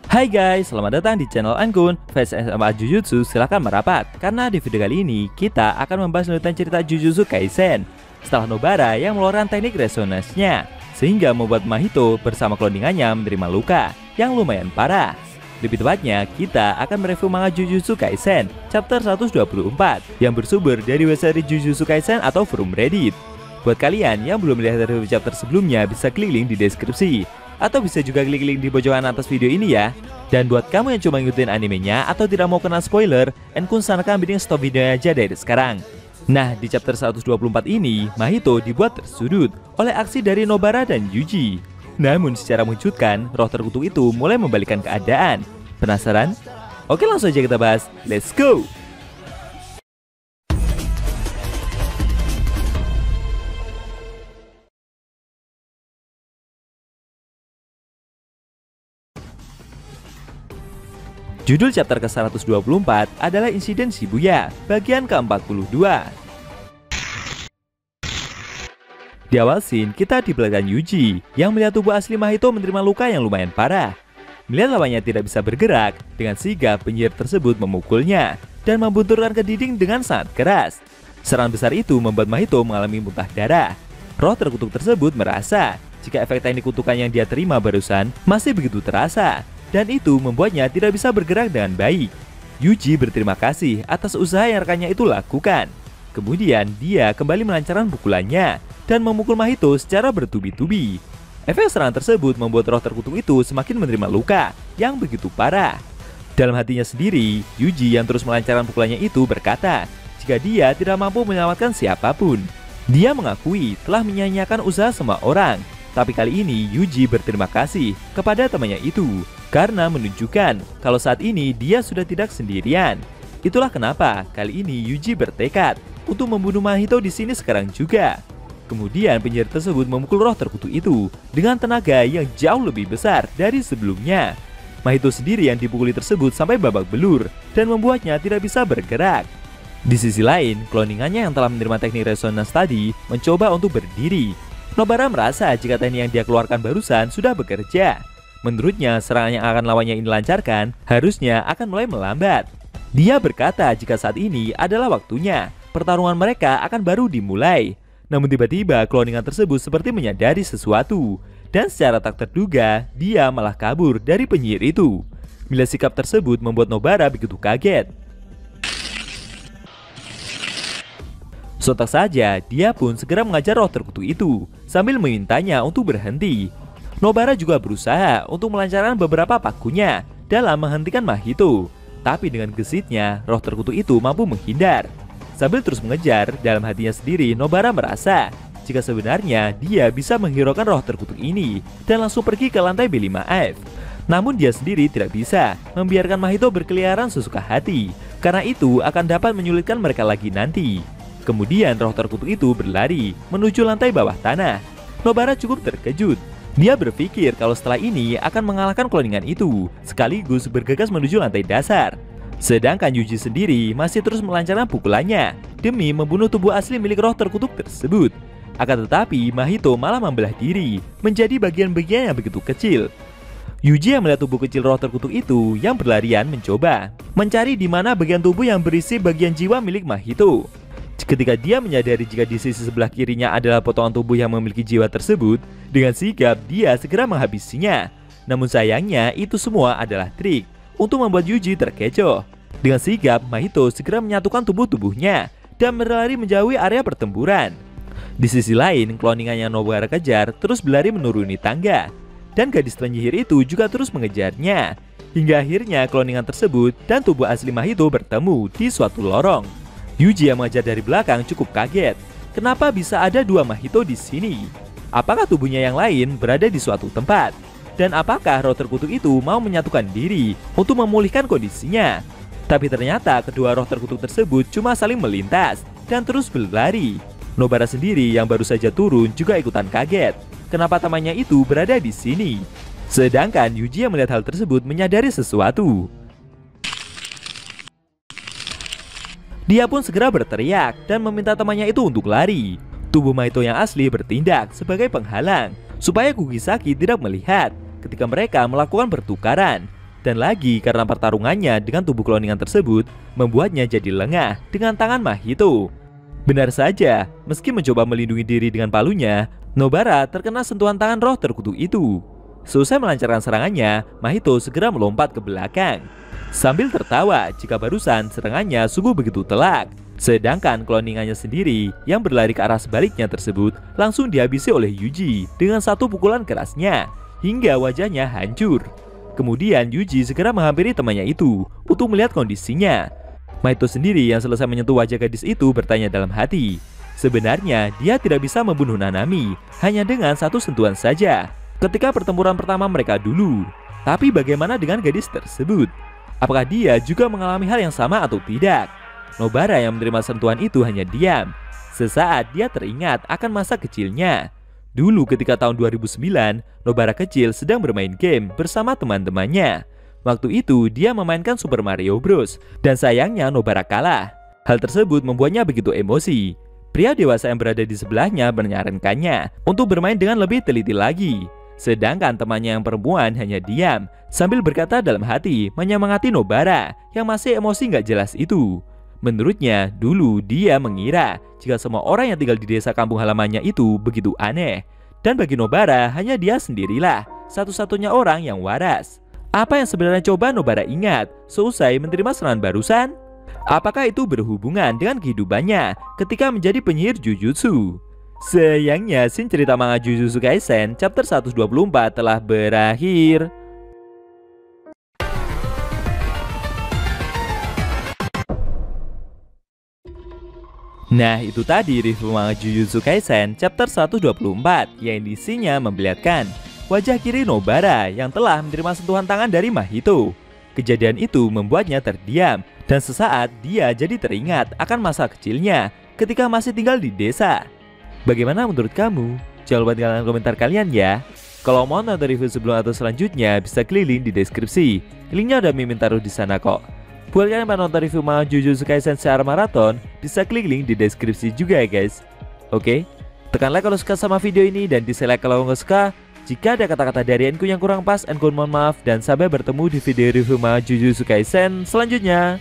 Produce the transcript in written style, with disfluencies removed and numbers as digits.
Hai guys, selamat datang di channel Anggun. Fans SMA Jujutsu silahkan merapat, karena di video kali ini kita akan membahas lanjutan cerita Jujutsu Kaisen setelah Nobara yang mengeluarkan teknik resonance-nya, sehingga membuat Mahito bersama cloningannya menerima luka yang lumayan parah. Lebih tepatnya, kita akan mereview manga Jujutsu Kaisen chapter 124 yang bersumber dari website Jujutsu Kaisen atau forum Reddit. Buat kalian yang belum melihat review chapter sebelumnya, bisa klik link di deskripsi, atau bisa juga klik link di pojokan atas video ini ya. Dan buat kamu yang cuma ngikutin animenya atau tidak mau kena spoiler, Enkun sarankan mending stop videonya aja dari sekarang. Nah, di chapter 124 ini, Mahito dibuat tersudut oleh aksi dari Nobara dan Yuji. Namun secara mengejutkan, roh terkutuk itu mulai membalikkan keadaan. Penasaran? Oke, langsung aja kita bahas. Let's go! Judul chapter ke-124 adalah Insiden Shibuya, bagian ke-42. Di awal scene, kita diperlihatkan Yuji yang melihat tubuh asli Mahito menerima luka yang lumayan parah. Melihat lawannya tidak bisa bergerak, dengan sigap penyihir tersebut memukulnya dan membenturkan ke dinding dengan sangat keras. Serangan besar itu membuat Mahito mengalami muntah darah. Roh terkutuk tersebut merasa jika efek teknik kutukan yang dia terima barusan masih begitu terasa, dan itu membuatnya tidak bisa bergerak dengan baik. Yuji berterima kasih atas usaha yang rekannya itu lakukan. Kemudian dia kembali melancarkan pukulannya dan memukul Mahito secara bertubi-tubi. Efek serangan tersebut membuat roh terkutuk itu semakin menerima luka yang begitu parah. Dalam hatinya sendiri, Yuji yang terus melancarkan pukulannya itu berkata jika dia tidak mampu menyelamatkan siapapun. Dia mengakui telah menyia-nyiakan usaha semua orang. Tapi kali ini Yuji berterima kasih kepada temannya itu karena menunjukkan kalau saat ini dia sudah tidak sendirian. Itulah kenapa kali ini Yuji bertekad untuk membunuh Mahito di sini sekarang juga. Kemudian penyihir tersebut memukul roh terkutuk itu dengan tenaga yang jauh lebih besar dari sebelumnya. Mahito sendiri yang dipukuli tersebut sampai babak belur dan membuatnya tidak bisa bergerak. Di sisi lain, cloningannya yang telah menerima teknik resonance tadi mencoba untuk berdiri. Nobara merasa jika teknik yang dia keluarkan barusan sudah bekerja. Menurutnya, serangan yang akan lawannya ini lancarkan harusnya akan mulai melambat. Dia berkata jika saat ini adalah waktunya, pertarungan mereka akan baru dimulai. Namun tiba-tiba cloningan tersebut seperti menyadari sesuatu, dan secara tak terduga, dia malah kabur dari penyihir itu. Melihat sikap tersebut membuat Nobara begitu kaget. Sontak saja, dia pun segera mengajar roh terkutuk itu sambil memintanya untuk berhenti. Nobara juga berusaha untuk melancarkan beberapa pakunya dalam menghentikan Mahito. Tapi dengan gesitnya, roh terkutuk itu mampu menghindar. Sambil terus mengejar, dalam hatinya sendiri Nobara merasa jika sebenarnya dia bisa menghiraukan roh terkutuk ini dan langsung pergi ke lantai B5F. Namun dia sendiri tidak bisa membiarkan Mahito berkeliaran sesuka hati, karena itu akan dapat menyulitkan mereka lagi nanti. Kemudian roh terkutuk itu berlari menuju lantai bawah tanah. Nobara cukup terkejut. Dia berpikir kalau setelah ini akan mengalahkan cloningan itu, sekaligus bergegas menuju lantai dasar. Sedangkan Yuji sendiri masih terus melancarkan pukulannya demi membunuh tubuh asli milik roh terkutuk tersebut. Akan tetapi Mahito malah membelah diri menjadi bagian-bagian yang begitu kecil. Yuji yang melihat tubuh kecil roh terkutuk itu yang berlarian mencoba mencari di mana bagian tubuh yang berisi bagian jiwa milik Mahito. Ketika dia menyadari jika di sisi sebelah kirinya adalah potongan tubuh yang memiliki jiwa tersebut, dengan sigap dia segera menghabisinya. Namun sayangnya itu semua adalah trik untuk membuat Yuji terkecoh. Dengan sigap, Mahito segera menyatukan tubuh-tubuhnya dan berlari menjauhi area pertempuran. Di sisi lain, cloningan yang Nobara kejar terus berlari menuruni tangga, dan gadis penyihir itu juga terus mengejarnya. Hingga akhirnya cloningan tersebut dan tubuh asli Mahito bertemu di suatu lorong. Yuji yang mengejar dari belakang cukup kaget. Kenapa bisa ada dua Mahito di sini? Apakah tubuhnya yang lain berada di suatu tempat? Dan apakah roh terkutuk itu mau menyatukan diri untuk memulihkan kondisinya? Tapi ternyata kedua roh terkutuk tersebut cuma saling melintas dan terus berlari. Nobara sendiri yang baru saja turun juga ikutan kaget. Kenapa temannya itu berada di sini? Sedangkan Yuji yang melihat hal tersebut menyadari sesuatu. Dia pun segera berteriak dan meminta temannya itu untuk lari. Tubuh Mahito yang asli bertindak sebagai penghalang supaya Kugisaki tidak melihat ketika mereka melakukan pertukaran. Dan lagi karena pertarungannya dengan tubuh kloningan tersebut membuatnya jadi lengah dengan tangan Mahito. Benar saja, meski mencoba melindungi diri dengan palunya, Nobara terkena sentuhan tangan roh terkutuk itu. Selesai melancarkan serangannya, Mahito segera melompat ke belakang sambil tertawa jika barusan serangannya sungguh begitu telak. Sedangkan kloningannya sendiri yang berlari ke arah sebaliknya tersebut langsung dihabisi oleh Yuji dengan satu pukulan kerasnya hingga wajahnya hancur. Kemudian Yuji segera menghampiri temannya itu untuk melihat kondisinya. Mahito sendiri yang selesai menyentuh wajah gadis itu bertanya dalam hati. Sebenarnya dia tidak bisa membunuh Nanami hanya dengan satu sentuhan saja ketika pertempuran pertama mereka dulu. Tapi bagaimana dengan gadis tersebut? Apakah dia juga mengalami hal yang sama atau tidak? Nobara yang menerima sentuhan itu hanya diam. Sesaat dia teringat akan masa kecilnya. Dulu ketika tahun 2009, Nobara kecil sedang bermain game bersama teman-temannya. Waktu itu dia memainkan Super Mario Bros. Dan sayangnya Nobara kalah. Hal tersebut membuatnya begitu emosi. Pria dewasa yang berada di sebelahnya menyarankannya untuk bermain dengan lebih teliti lagi. Sedangkan temannya yang perempuan hanya diam sambil berkata dalam hati menyemangati Nobara yang masih emosi nggak jelas itu. Menurutnya, dulu dia mengira jika semua orang yang tinggal di desa kampung halamannya itu begitu aneh. Dan bagi Nobara, hanya dia sendirilah satu-satunya orang yang waras. Apa yang sebenarnya coba Nobara ingat seusai menerima serangan barusan? Apakah itu berhubungan dengan kehidupannya ketika menjadi penyihir Jujutsu? Sayangnya, scene cerita manga Jujutsu Kaisen chapter 124 telah berakhir. Nah, itu tadi review manga Jujutsu Kaisen chapter 124 yang isinya memperlihatkan wajah kiri Nobara yang telah menerima sentuhan tangan dari Mahito. Kejadian itu membuatnya terdiam dan sesaat dia jadi teringat akan masa kecilnya ketika masih tinggal di desa. Bagaimana menurut kamu? Jangan lupa tinggalkan komentar kalian ya. Kalau mau nonton review sebelum atau selanjutnya bisa klik link di deskripsi. Linknya udah Mimin taruh di sana kok. Buat kalian yang nonton review manga Jujutsu Kaisen secara maraton, bisa klik link di deskripsi juga ya guys. Oke, tekan like kalau suka sama video ini dan dislike kalau nggak suka. Jika ada kata-kata dari Enku yang kurang pas, Enku mohon maaf dan sampai bertemu di video review manga Jujutsu Kaisen selanjutnya.